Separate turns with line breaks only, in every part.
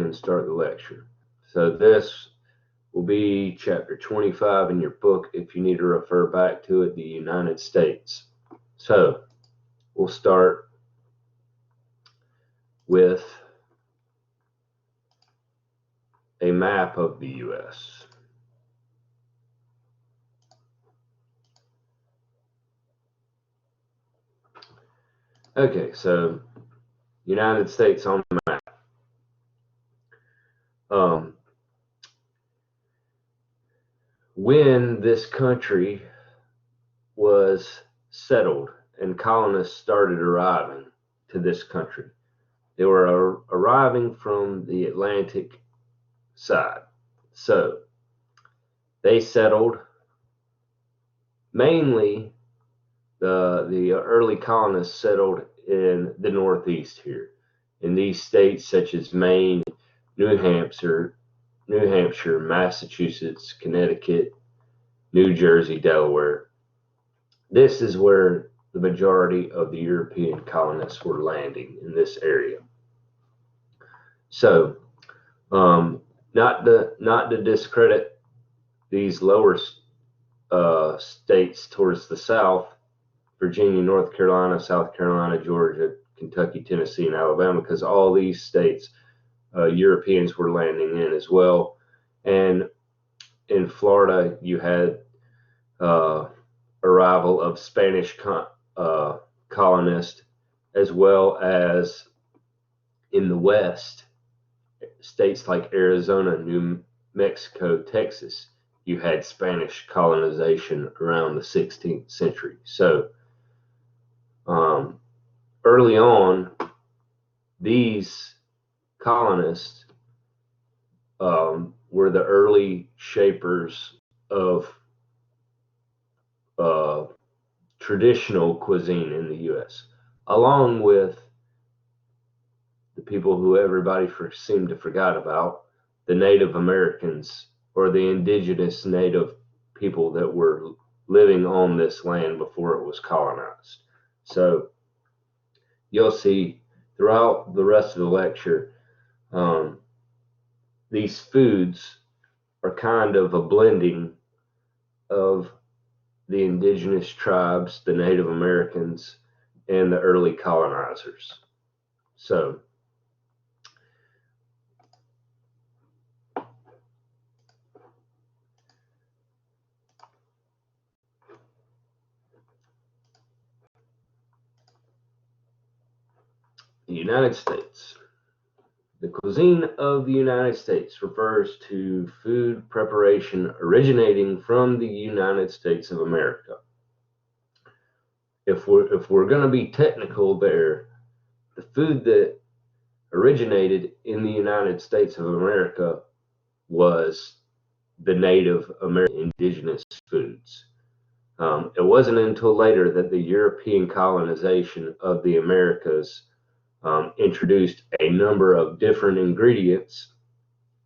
and start the lecture. So this will be chapter 25 in your book if you need to refer back to it, the United States. So we'll start with a map of the U.S. Okay, so United States on the map. When this country was settled and colonists started arriving to this country, they were arriving from the Atlantic side. So they settled mainly the early colonists settled in the Northeast here, in these states such as Maine, New Hampshire, Massachusetts, Connecticut, New Jersey, Delaware. This is where the majority of the European colonists were landing, in this area. So, not to discredit these lower states towards the south, Virginia, North Carolina, South Carolina, Georgia, Kentucky, Tennessee, and Alabama, because all these states Europeans were landing in as well. And in Florida, you had arrival of Spanish colonists, as well as in the West, states like Arizona, New Mexico, Texas, you had Spanish colonization around the 16th century. So early on, these colonists were the early shapers of traditional cuisine in the U.S., along with the people who everybody seemed to forget about, the Native Americans, or the indigenous native people that were living on this land before it was colonized. So you'll see throughout the rest of the lecture, these foods are kind of a blending of the indigenous tribes, the Native Americans, and the early colonizers. So the United States. The cuisine of the United States refers to food preparation originating from the United States of America. If we're going to be technical there, the food that originated in the United States of America was the Native American indigenous foods. It wasn't until later that the European colonization of the Americas introduced a number of different ingredients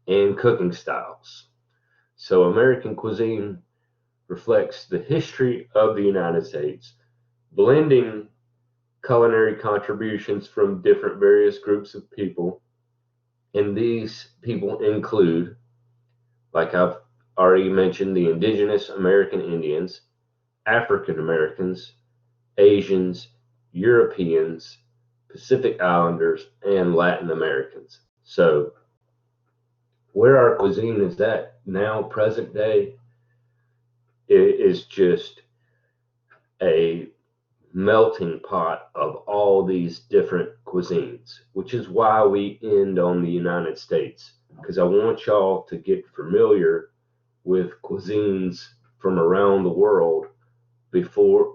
and cooking styles. So American cuisine reflects the history of the United States, blending culinary contributions from different various groups of people. And these people include, like I've already mentioned, the indigenous American Indians, African Americans, Asians, Europeans, Pacific Islanders, and Latin Americans. So where our cuisine is at now, present day, it is just a melting pot of all these different cuisines, which is why we end on the United States, because I want y'all to get familiar with cuisines from around the world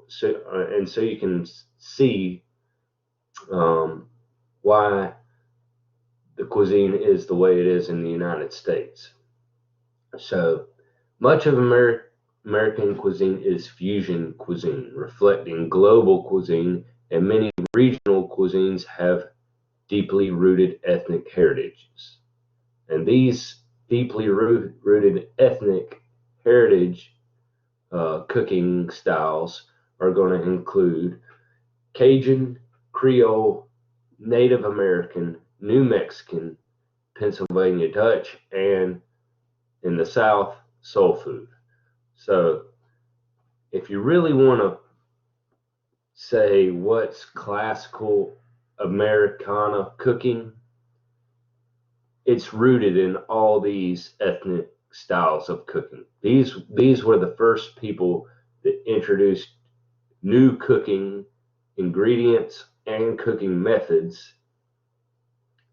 so you can see why the cuisine is the way it is in the United States. So much of American cuisine is fusion cuisine, reflecting global cuisine, and many regional cuisines have deeply rooted ethnic heritages. And these deeply rooted ethnic heritage cooking styles are going to include Cajun, Creole, Native American, New Mexican, Pennsylvania Dutch, and in the South, soul food. So if you really want to say what's classical Americana cooking, it's rooted in all these ethnic styles of cooking. These were the first people that introduced new cooking ingredients and cooking methods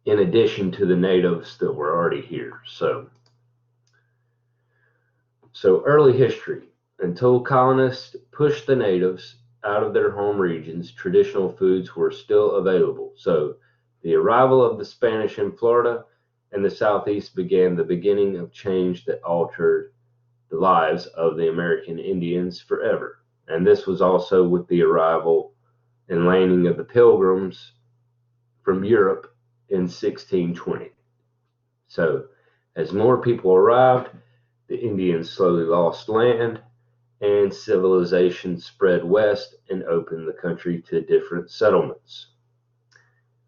in addition to the natives that were already here. So early history. Until colonists pushed the natives out of their home regions, traditional foods were still available. So the arrival of the Spanish in Florida and the Southeast began the beginning of change that altered the lives of the American Indians forever. And this was also with the arrival and landing of the Pilgrims from Europe in 1620. So as more people arrived, the Indians slowly lost land, and civilization spread west and opened the country to different settlements.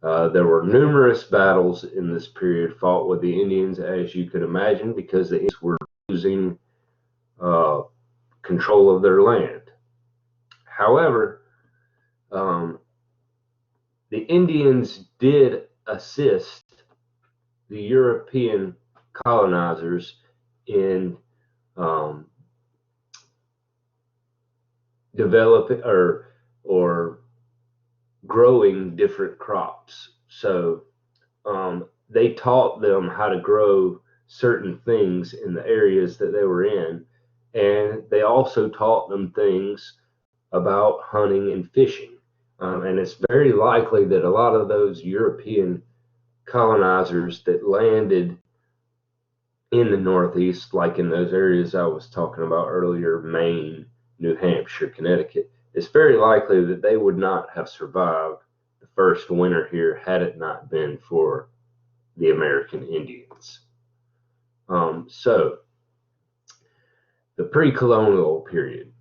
There were numerous battles in this period fought with the Indians, as you could imagine, because the Indians were losing control of their land. However, the Indians did assist the European colonizers in developing or growing different crops. So they taught them how to grow certain things in the areas that they were in, and they also taught them things about hunting and fishing. And it's very likely that a lot of those European colonizers that landed in the Northeast, like in those areas I was talking about earlier, Maine, New Hampshire, Connecticut, it's very likely that they would not have survived the first winter here had it not been for the American Indians. So the pre-colonial period.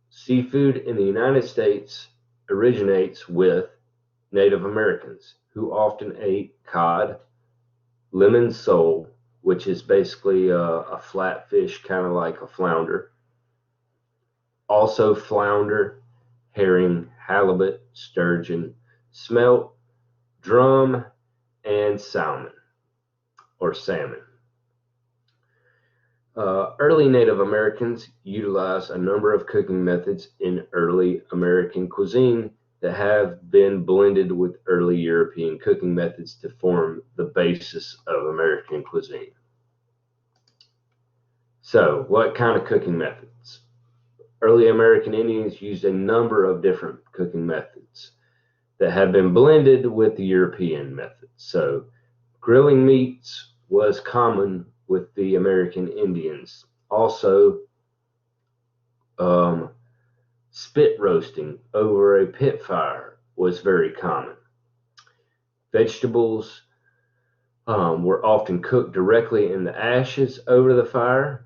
Seafood in the United States originates with Native Americans who often ate cod, lemon sole, which is basically a flat fish, kind of like a flounder. Also flounder, herring, halibut, sturgeon, smelt, drum, and salmon or salmon. Early Native Americans utilized a number of cooking methods in early American cuisine that have been blended with early European cooking methods to form the basis of American cuisine. So, what kind of cooking methods? Early American Indians used a number of different cooking methods that have been blended with the European methods. So, grilling meats was common with the American Indians. Also, spit roasting over a pit fire was very common. Vegetables were often cooked directly in the ashes over the fire.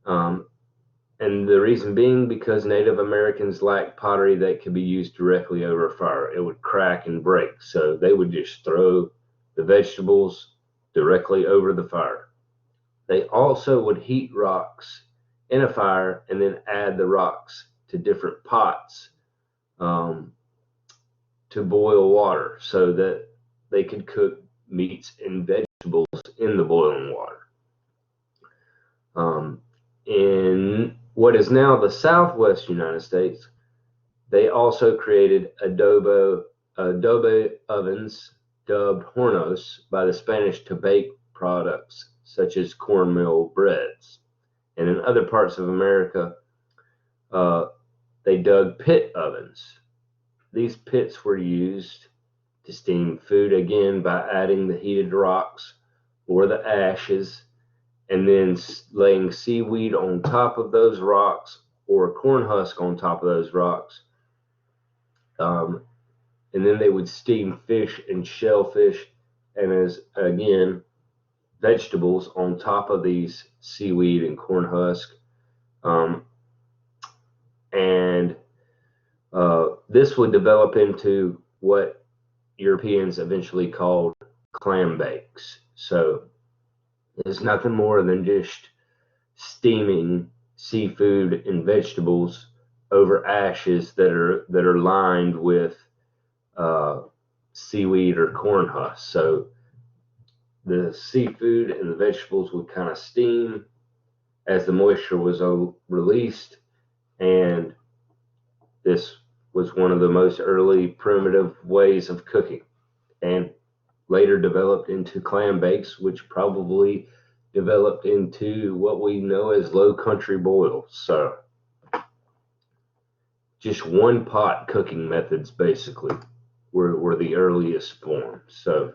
And the reason being because Native Americans lacked pottery that could be used directly over a fire. It would crack and break. So they would just throw the vegetables directly over the fire. They also would heat rocks in a fire and then add the rocks to different pots to boil water so that they could cook meats and vegetables in the boiling water. In what is now the Southwest United States, they also created adobe ovens dubbed hornos by the Spanish to bake products such as cornmeal breads. And in other parts of America, they dug pit ovens. These pits were used to steam food again by adding the heated rocks or the ashes and then laying seaweed on top of those rocks or a corn husk on top of those rocks. And then they would steam fish and shellfish and as again vegetables on top of these seaweed and corn husk. And this would develop into what Europeans eventually called clam bakes. So it's nothing more than just steaming seafood and vegetables over ashes that are lined with seaweed or corn husks. So the seafood and the vegetables would kind of steam as the moisture was released, and this was one of the most early primitive ways of cooking, and later developed into clam bakes, which probably developed into what we know as low country boils. So just one pot cooking methods basically were the earliest forms. So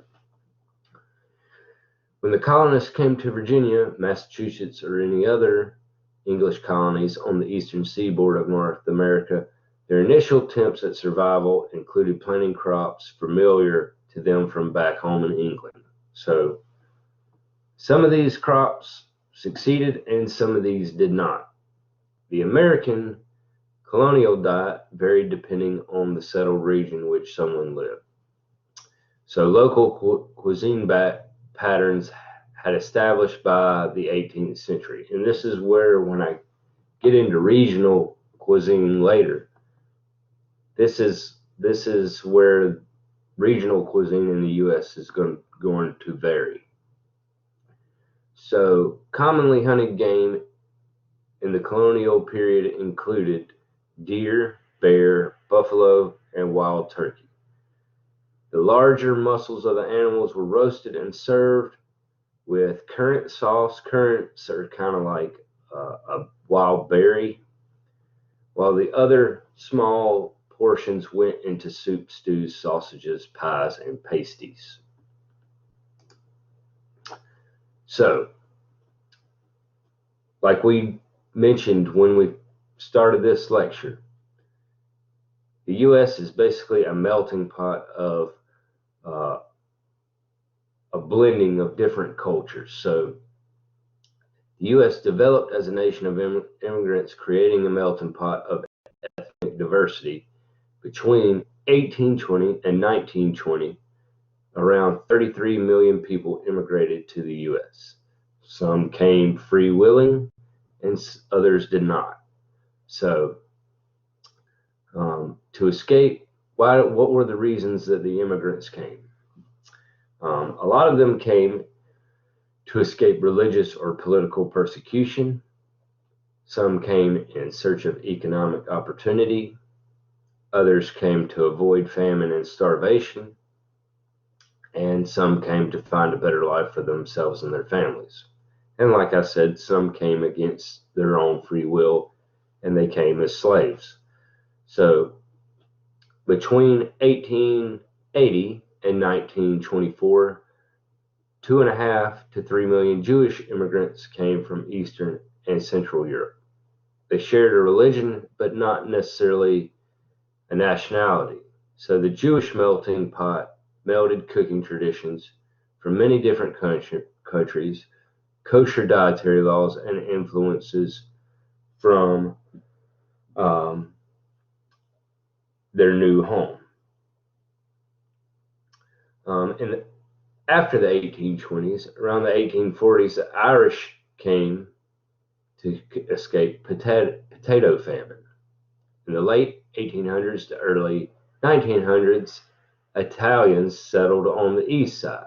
when the colonists came to Virginia, Massachusetts, or any other English colonies on the eastern seaboard of North America, their initial attempts at survival included planting crops familiar to them from back home in England. So some of these crops succeeded and some of these did not. The American colonial diet varied depending on the settled region in which someone lived. So local cuisine patterns had established by the 18th century. And this is where, when I get into regional cuisine later, this is where regional cuisine in the U.S. is going to vary. So commonly hunted game in the colonial period included deer, bear, buffalo, and wild turkey. The larger muscles of the animals were roasted and served with currant sauce. Currants are kind of like a wild berry, while the other small portions went into soup, stews, sausages, pies, and pasties. So, like we mentioned when we started this lecture, the U.S. is basically a melting pot of a blending of different cultures. So the U.S. developed as a nation of immigrants, creating a melting pot of ethnic diversity. Between 1820 and 1920, around 33 million people immigrated to the U.S. Some came free willing and others did not. So to escape, what were the reasons that the immigrants came? A lot of them came to escape religious or political persecution. Some came in search of economic opportunity. Others came to avoid famine and starvation. And some came to find a better life for themselves and their families. And like I said, some came against their own free will, and they came as slaves. So between 1880 and 1924, 2.5 to 3 million Jewish immigrants came from Eastern and Central Europe. They shared a religion, but not necessarily a nationality. So the Jewish melting pot melded cooking traditions from many different countries, kosher dietary laws, and influences from their new home. And after the 1820s, around the 1840s, the Irish came to escape potato famine. In the late 1800s to early 1900s, Italians settled on the east side.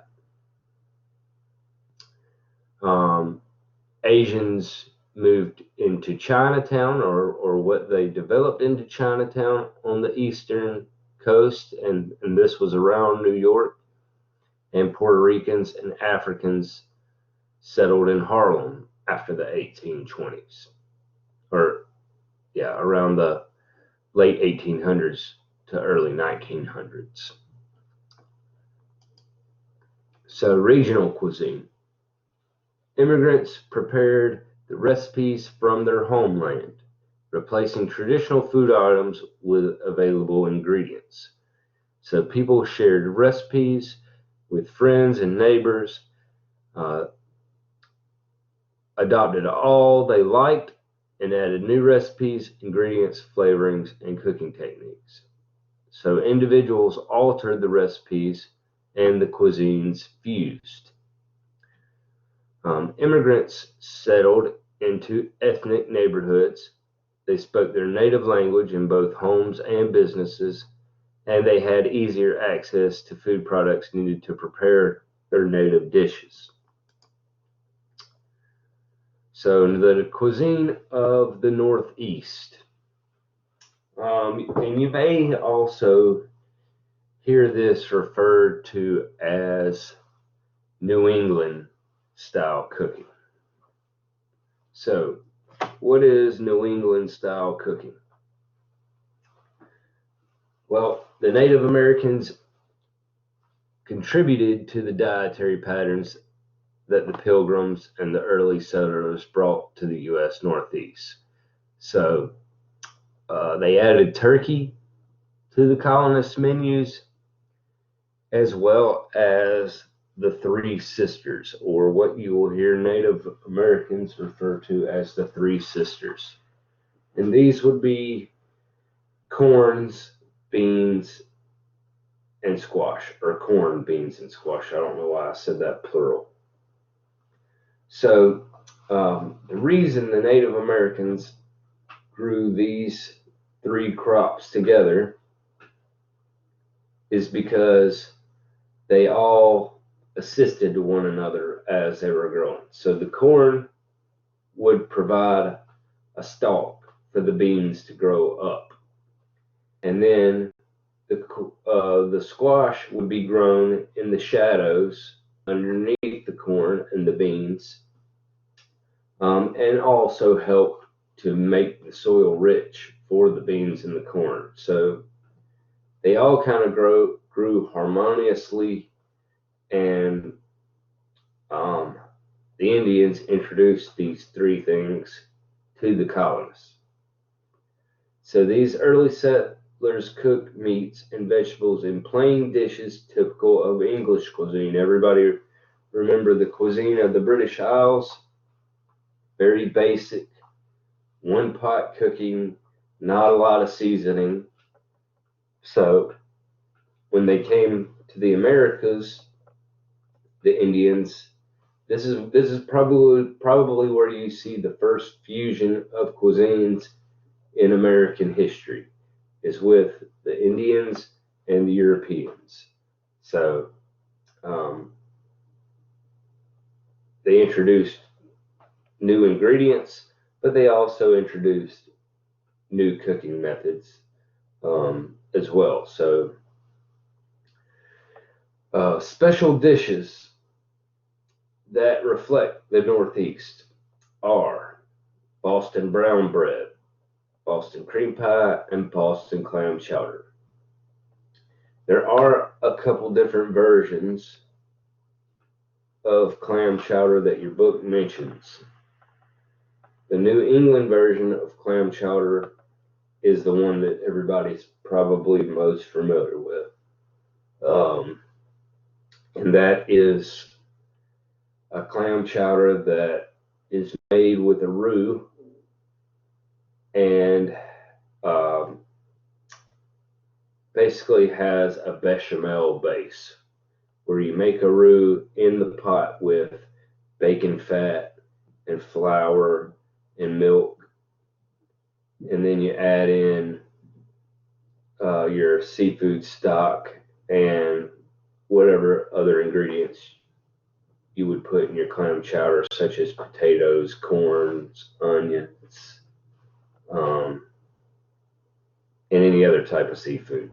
Asians moved into Chinatown, or what they developed into Chinatown on the eastern coast, and this was around New York. And Puerto Ricans and Africans settled in Harlem after the 1820s, around the late 1800s to early 1900s. So regional cuisine. Immigrants prepared the recipes from their homeland, replacing traditional food items with available ingredients. So people shared recipes with friends and neighbors, adopted all they liked, and added new recipes, ingredients, flavorings, and cooking techniques. So individuals altered the recipes and the cuisines fused. Immigrants settled into ethnic neighborhoods. They spoke their native language in both homes and businesses, and they had easier access to food products needed to prepare their native dishes. So, the cuisine of the Northeast. And you may also hear this referred to as New England style cooking. So, what is New England style cooking? Well, the Native Americans contributed to the dietary patterns that the Pilgrims and the early settlers brought to the U.S. Northeast. So, they added turkey to the colonists' menus, as well as the Three Sisters, or what you will hear Native Americans refer to as the Three Sisters. And these would be corns, beans, and squash, or corn, beans, and squash. I don't know why I said that plural. So, the reason the Native Americans grew these three crops together is because they all assisted one another as they were growing. So the corn would provide a stalk for the beans to grow up. And then the squash would be grown in the shadows underneath the corn and the beans, and also help to make the soil rich for the beans and the corn. So they all kind of grew harmoniously, and the Indians introduced these three things to the colonists. So these early settlers cooked meats and vegetables in plain dishes typical of English cuisine. Everybody remember the cuisine of the British Isles? Very basic, one pot cooking, not a lot of seasoning. So when they came to the Americas, the Indians, this is probably where you see the first fusion of cuisines in American history, is with the Indians and the Europeans. So they introduced new ingredients, but they also introduced new cooking methods as well. So special dishes that reflect the Northeast are Boston brown bread, Boston cream pie, and Boston clam chowder. There are a couple different versions of clam chowder that your book mentions. The New England version of clam chowder is the one that everybody's probably most familiar with. And that is a clam chowder that is made with a roux and basically has a bechamel base, where you make a roux in the pot with bacon fat and flour and milk, and then you add in your seafood stock and whatever other ingredients you would put in your clam chowder, such as potatoes, corns, onions, and any other type of seafood.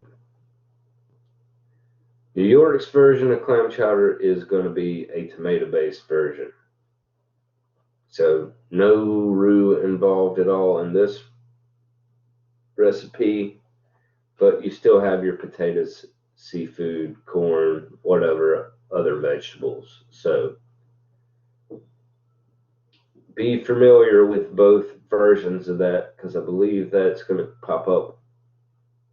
New York's version of clam chowder is going to be a tomato-based version. So no roux involved at all in this recipe, but you still have your potatoes, seafood, corn, whatever other vegetables. So be familiar with both versions of that, because I believe that's going to pop up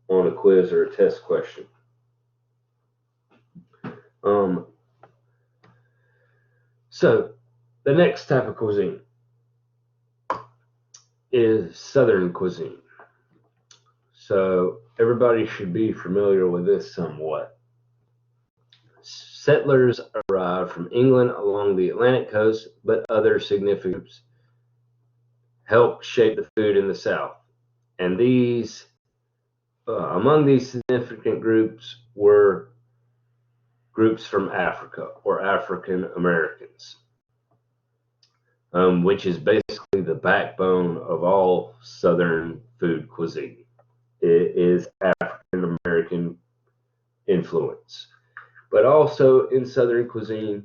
on a quiz or a test question. So the next type of cuisine is Southern cuisine. So everybody should be familiar with this somewhat. Settlers arrived from England along the Atlantic coast, but other significant groups helped shape the food in the South. And among these significant groups were groups from Africa or African Americans, which is basically the backbone of all Southern food cuisine. It is African American influence. But also in Southern cuisine,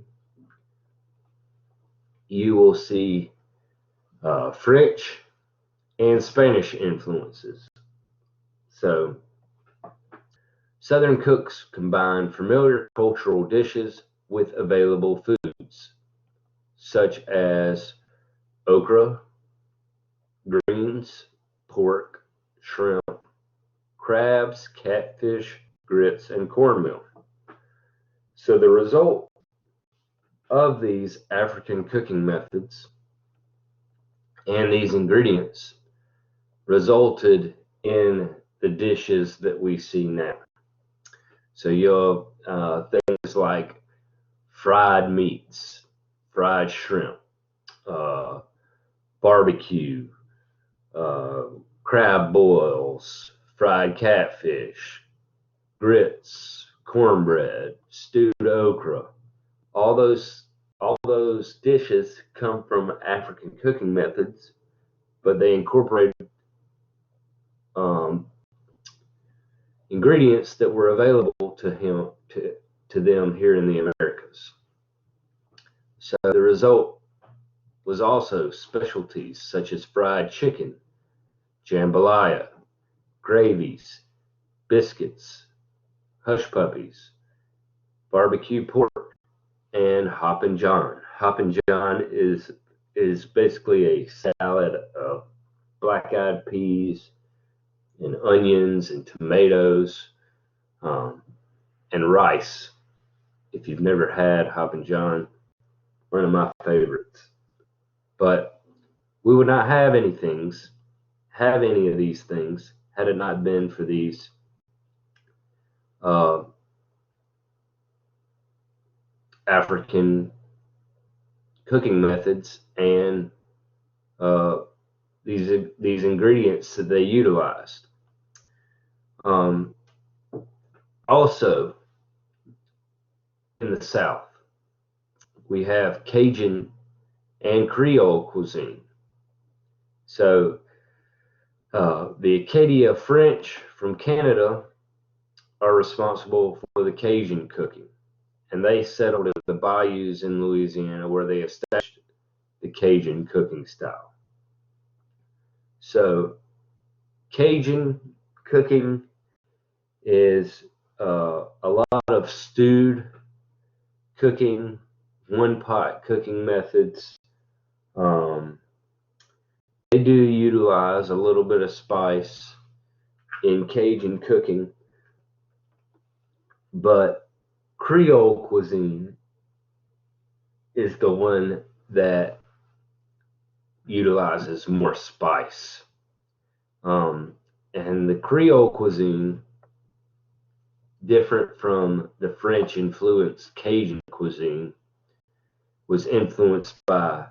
you will see French and Spanish influences. So, Southern cooks combine familiar cultural dishes with available foods, such as okra, greens, pork, shrimp, crabs, catfish, grits, and cornmeal. So the result of these African cooking methods and these ingredients resulted in the dishes that we see now. So you'll things like fried meats, fried shrimp, barbecue, crab boils, fried catfish, grits, cornbread, stewed okra. All those dishes come from African cooking methods, but they incorporate ingredients that were available to them here in the Americas. So the result was also specialties such as fried chicken, jambalaya, gravies, biscuits, hush puppies, barbecue pork, and Hoppin' John. Hoppin' John is basically a salad of black-eyed peas and onions and tomatoes and rice. If you've never had Hoppin' John, one of my favorites. But we would not have any of these things had it not been for these African cooking methods and these ingredients that they utilized. Also, in the South, we have Cajun and Creole cuisine. So the Acadia French from Canada are responsible for the Cajun cooking, and they settled in the bayous in Louisiana where they established the Cajun cooking style. So Cajun cooking is a lot of stewed cooking, one pot cooking methods. They do utilize a little bit of spice in Cajun cooking, but Creole cuisine is the one that utilizes more spice. And the Creole cuisine, different from the French influenced Cajun cuisine, was influenced by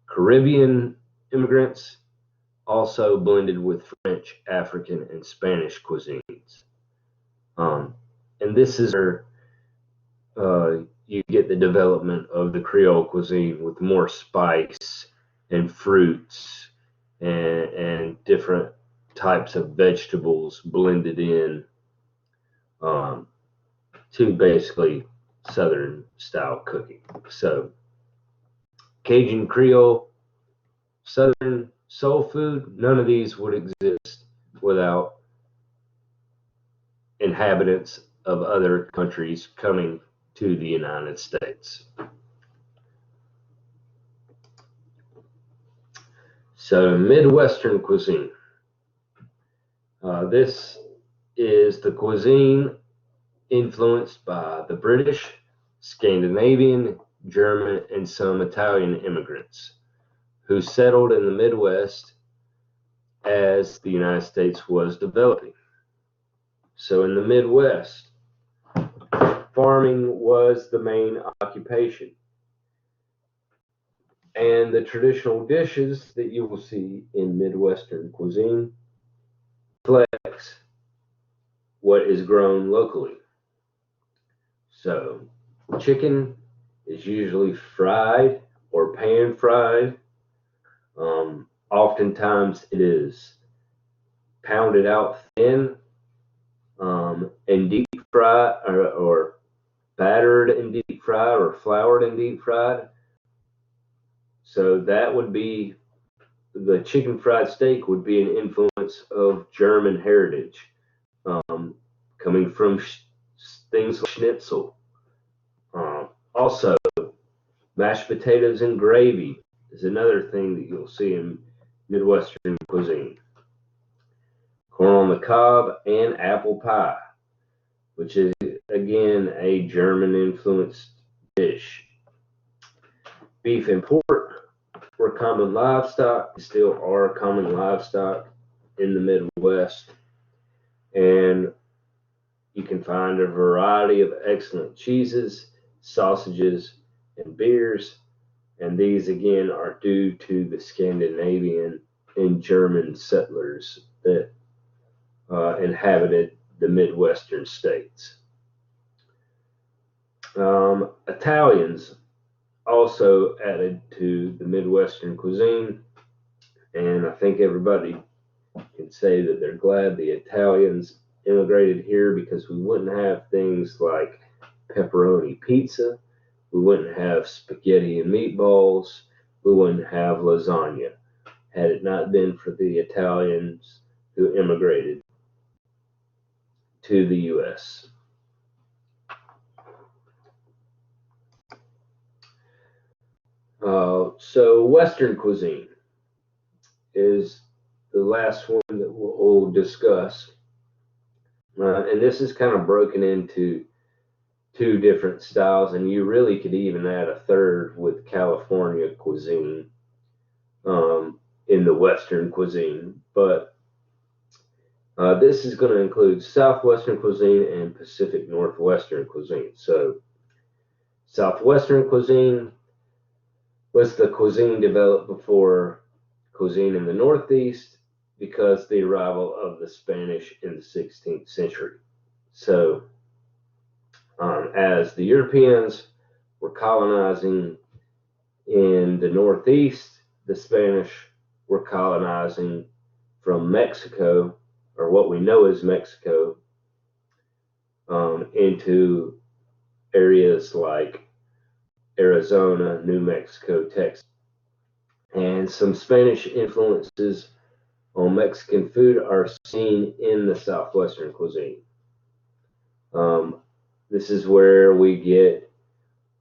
Caribbean immigrants, also blended with French, African, and Spanish cuisines. And this is where you get the development of the Creole cuisine with more spice and fruits and different types of vegetables blended in to basically Southern style cooking. So Cajun, Creole, Southern soul food, none of these would exist without inhabitants of other countries coming to the United States. So Midwestern cuisine. This is the cuisine influenced by the British, Scandinavian, German, and some Italian immigrants who settled in the Midwest as the United States was developing. So in the Midwest, farming was the main occupation. And the traditional dishes that you will see in Midwestern cuisine reflects what is grown locally. So, chicken is usually fried or pan fried. Oftentimes it is pounded out thin and deep fried or battered and deep fried or floured and deep fried. So that would be the chicken fried steak would be an influence of German heritage, coming from things like schnitzel. Also, mashed potatoes and gravy is another thing that you'll see in Midwestern cuisine. Corn on the cob and apple pie, which is again a German influenced dish. Beef and pork were common livestock, still are common livestock in the Midwest. And you can find a variety of excellent cheeses, sausages, and beers. And these again are due to the Scandinavian and German settlers that inhabited the Midwestern states. Italians also added to the Midwestern cuisine, and I think everybody can say that they're glad the Italians immigrated here, because we wouldn't have things like pepperoni pizza, we wouldn't have spaghetti and meatballs, we wouldn't have lasagna had it not been for the Italians who immigrated to the U.S. So Western cuisine is the last one that we'll discuss. And this is kind of broken into two different styles, and you really could even add a third with California cuisine in the Western cuisine. But this is going to include Southwestern cuisine and Pacific Northwestern cuisine. So Southwestern cuisine was the cuisine developed before cuisine in the Northeast, because the arrival of the Spanish in the 16th century. So as the Europeans were colonizing in the Northeast, the Spanish were colonizing from Mexico, or what we know as Mexico, into areas like Arizona, New Mexico, Texas. And some Spanish influences on Mexican food are seen in the Southwestern cuisine. This is where we get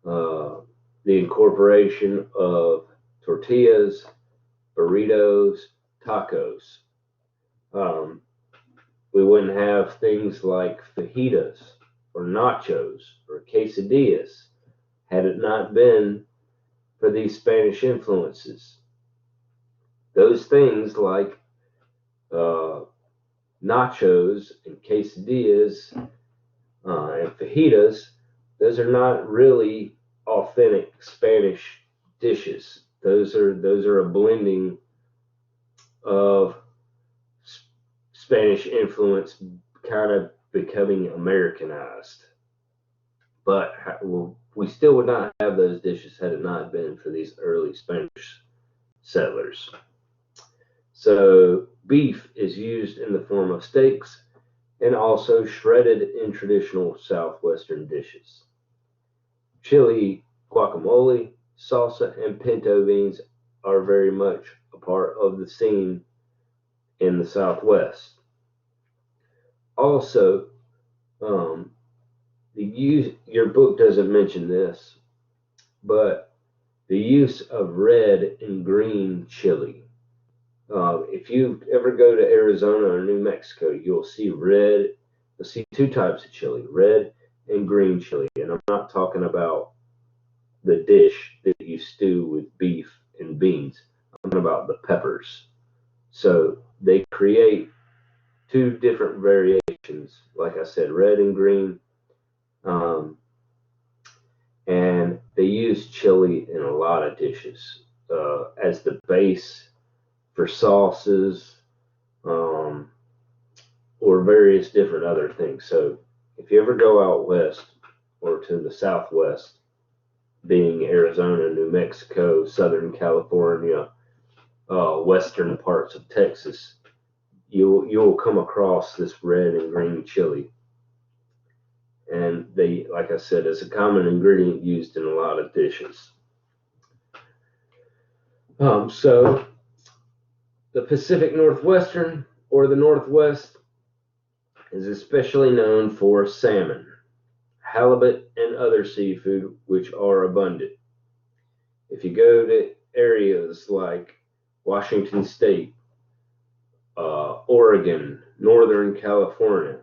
the incorporation of tortillas, burritos, tacos. We wouldn't have things like fajitas or nachos or quesadillas had it not been for these Spanish influences. Those things like nachos and quesadillas and fajitas, those are not really authentic Spanish dishes. Those are a blending of Spanish influence, kind of becoming Americanized. But we still would not have those dishes had it not been for these early Spanish settlers. So beef is used in the form of steaks and also shredded in traditional Southwestern dishes. Chili, guacamole, salsa, and pinto beans are very much a part of the scene in the Southwest. Also, your book doesn't mention this, but the use of red and green chili. If you ever go to Arizona or New Mexico, you'll see two types of chili, red and green chili. And I'm not talking about the dish that you stew with beef and beans. I'm talking about the peppers. So they create two different variations. Like I said, red and green. and they use chili in a lot of dishes as the base for sauces, um, or various different other things. So if you ever go out west or to the southwest, being Arizona, New Mexico, Southern California, western parts of Texas, you'll come across this red and green chili, and they, like I said, is a common ingredient used in a lot of dishes. So the Pacific Northwestern or the Northwest is especially known for salmon, halibut, and other seafood, which are abundant. If you go to areas like Washington State, Oregon, Northern California,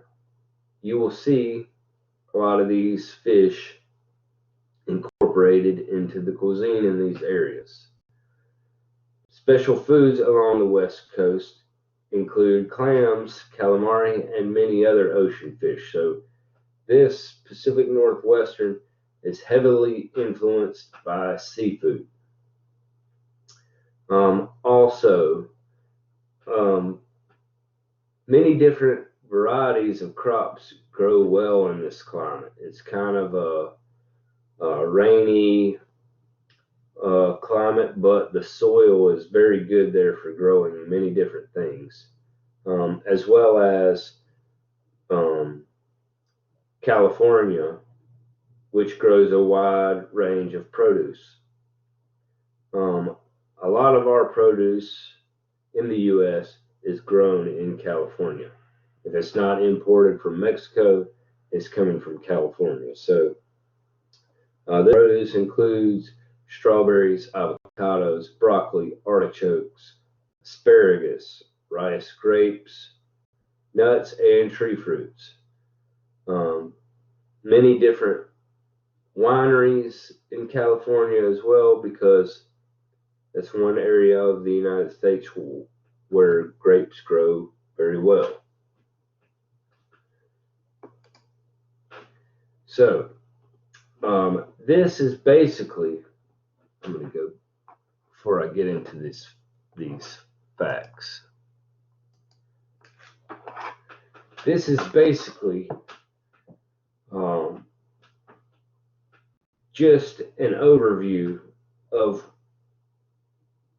you will see a lot of these fish incorporated into the cuisine in these areas. Special foods along the West Coast include clams, calamari, and many other ocean fish. So this Pacific Northwestern is heavily influenced by seafood. Also, many different varieties of crops grow well in this climate. It's kind of a rainy climate, but the soil is very good there for growing many different things, as well as California, which grows a wide range of produce. A lot of our produce in the U.S. is grown in California. If it's not imported from Mexico, it's coming from California. So the produce includes strawberries, avocados, broccoli, artichokes, asparagus, rice, grapes, nuts, and tree fruits. Many different wineries in California as well, because that's one area of the United States where grapes grow very well. So, this is basically, I'm going to go, before I get into these facts, this is basically just an overview of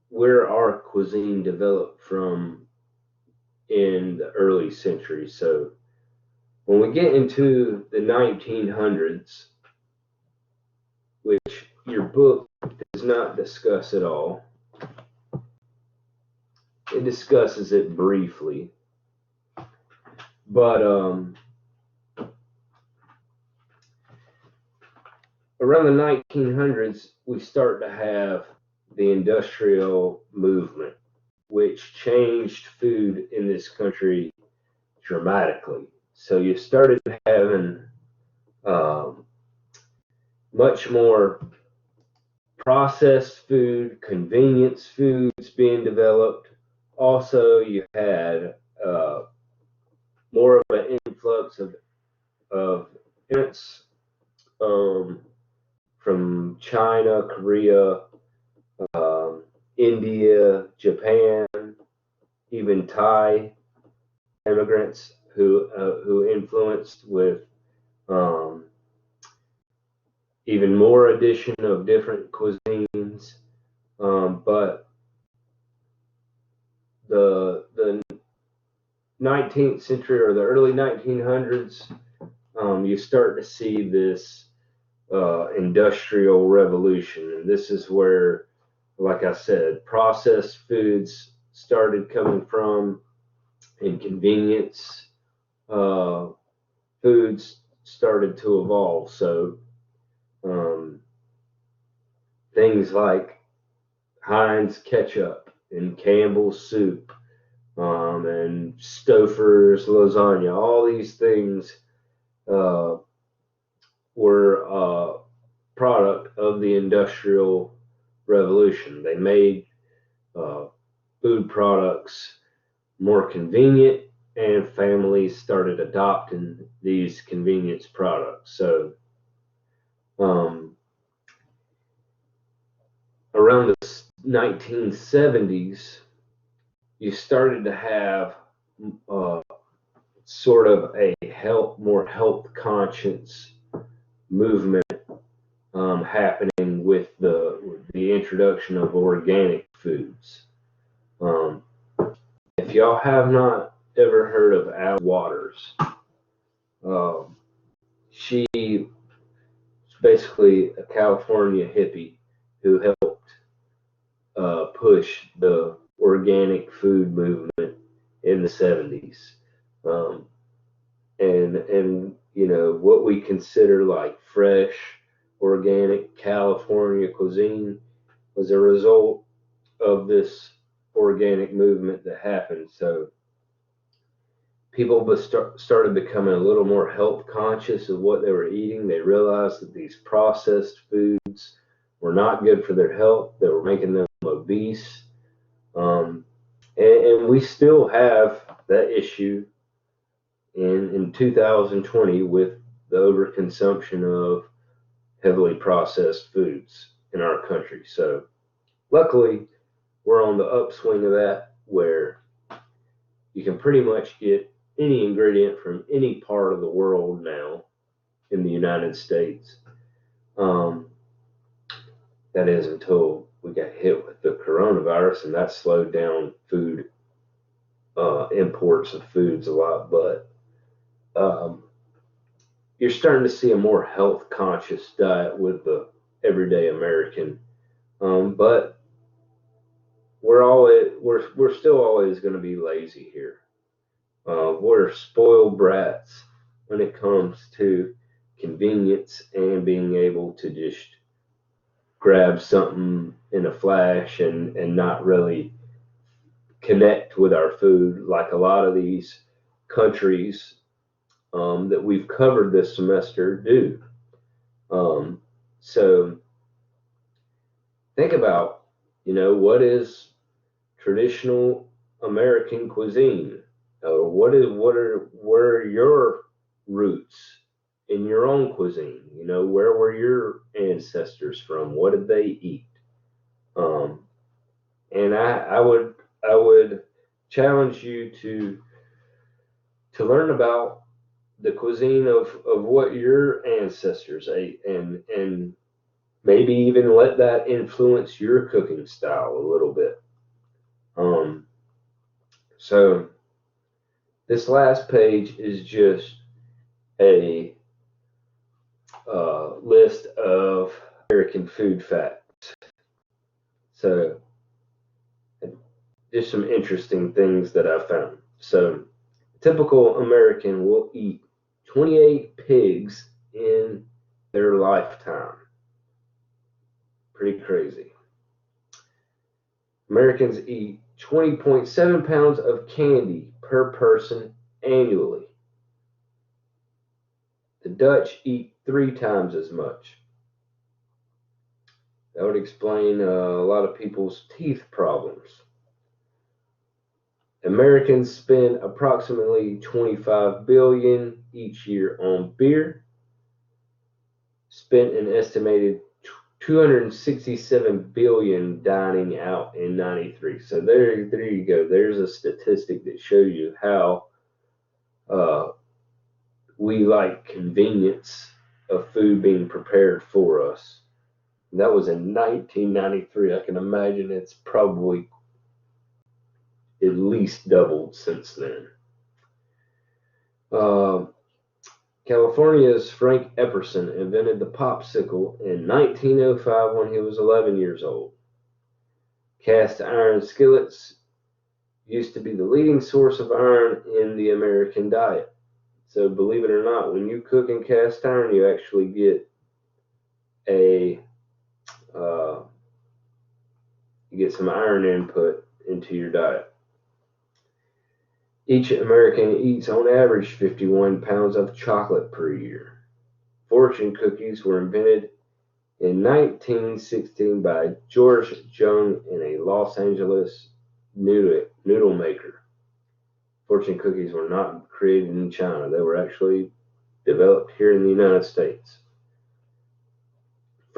where our cuisine developed from in the early centuries. So when we get into the 1900s, which your book does not discuss at all, it discusses it briefly, but around the 1900s, we start to have the industrial movement, which changed food in this country dramatically. So you started having much more processed food, convenience foods being developed. Also, you had more of an influx of immigrants from China, Korea, India, Japan, even Thai immigrants who influenced with even more addition of different cuisines. But the 19th century or the early 1900s, you start to see this industrial revolution, and this is where, like I said, processed foods started coming from, and convenience foods started to evolve. So things like Heinz ketchup and Campbell's soup, and Stouffer's lasagna, all these things were a product of the Industrial Revolution. They made food products more convenient, and families started adopting these convenience products. So around the 1970s, you started to have sort of a more health conscious movement happening with the introduction of organic foods. If y'all have not ever heard of Al Waters, she's basically a California hippie who helped push the organic food movement in the 70s. And you know, what we consider like fresh, organic California cuisine was a result of this organic movement that happened. So people started becoming a little more health conscious of what they were eating. They realized that these processed foods were not good for their health. They were making them obese. And we still have that issue in 2020 with the overconsumption of heavily processed foods in our country. So luckily, we're on the upswing of that, where you can pretty much get any ingredient from any part of the world now in the United States. That is until we got hit with the coronavirus, and that slowed down food imports of foods a lot. But you're starting to see a more health conscious diet with the everyday American. But we're still always going to be lazy here. We're spoiled brats when it comes to convenience and being able to just grab something in a flash and not really connect with our food like a lot of these countries that we've covered this semester do. So think about, you know, what is traditional American cuisine? What are your roots in your own cuisine? You know, where were your ancestors from? What did they eat? And I would challenge you to learn about the cuisine of what your ancestors ate, and maybe even let that influence your cooking style a little bit. So this last page is just a list of American food facts. So just some interesting things that I found. So a typical American will eat 28 pigs in their lifetime. Pretty crazy. Americans eat 20.7 pounds of candy per person annually. The Dutch eat 3 times as much. That would explain a lot of people's teeth problems. Americans spend approximately $25 billion each year on beer. Spent an estimated $267 billion dining out in '93. So there you go. There's a statistic that shows you how we like convenience of food being prepared for us. And that was in 1993. I can imagine it's probably at least doubled since then. California's Frank Epperson invented the popsicle in 1905 when he was 11 years old. Cast iron skillets used to be the leading source of iron in the American diet. So believe it or not, when you cook in cast iron, you actually get some iron input into your diet. Each American eats on average 51 pounds of chocolate per year. Fortune cookies were invented in 1916 by George Jung in a Los Angeles noodle maker. Fortune cookies were not created in China. They were actually developed here in the United States.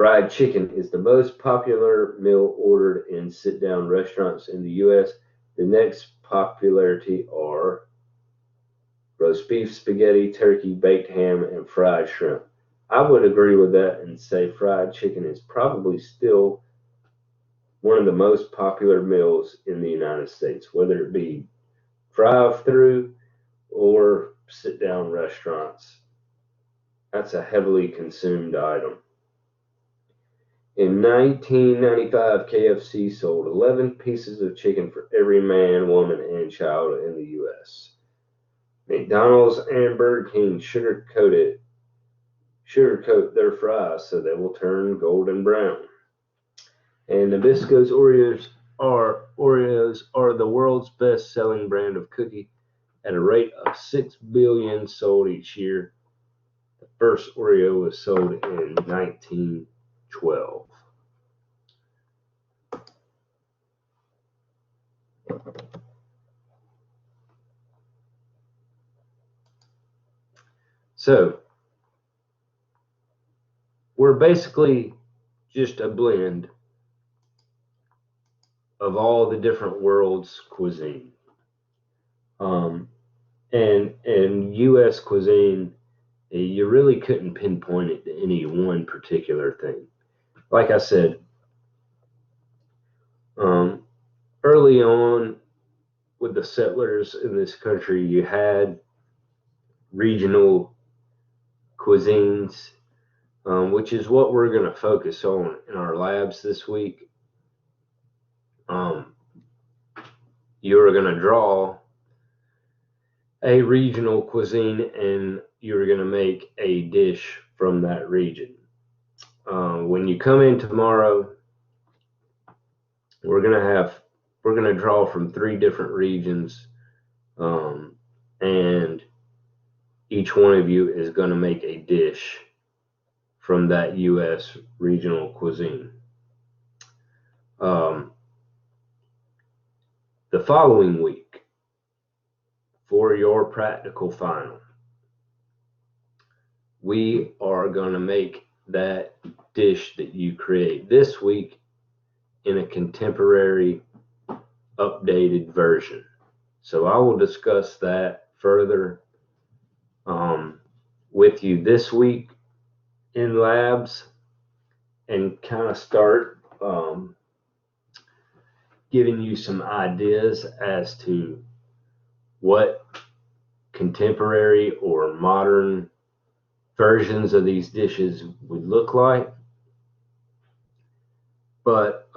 Fried chicken is the most popular meal ordered in sit-down restaurants in the U.S. The next popularity are roast beef, spaghetti, turkey, baked ham, and fried shrimp. I would agree with that and say fried chicken is probably still one of the most popular meals in the United States, whether it be drive-through or sit-down restaurants. That's a heavily consumed item. In 1995, KFC sold 11 pieces of chicken for every man, woman, and child in the U.S. McDonald's and Burger King sugarcoat their fries so they will turn golden brown. And Nabisco's Oreos are the world's best-selling brand of cookie at a rate of 6 billion sold each year. The first Oreo was sold in 1912. So, we're basically just a blend of all the different world's cuisine. And U.S. cuisine, you really couldn't pinpoint it to any one particular thing. Like I said, early on with the settlers in this country, you had regional cuisines, which is what we're going to focus on in our labs this week. You're going to draw a regional cuisine and you're going to make a dish from that region. When you come in tomorrow, we're going to draw from 3 different regions, and each one of you is going to make a dish from that U.S. regional cuisine. The following week, for your practical final, we are going to make that dish that you create this week in a contemporary, updated version. So I will discuss that further with you this week in labs and kind of start giving you some ideas as to what contemporary or modern versions of these dishes would look like. But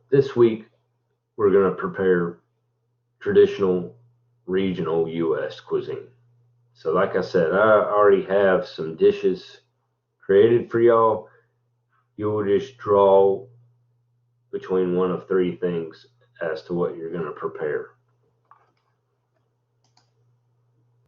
this week, we're going to prepare traditional regional U.S. cuisine. So like I said, I already have some dishes created for y'all. You will just draw between one of 3 things as to what you're going to prepare.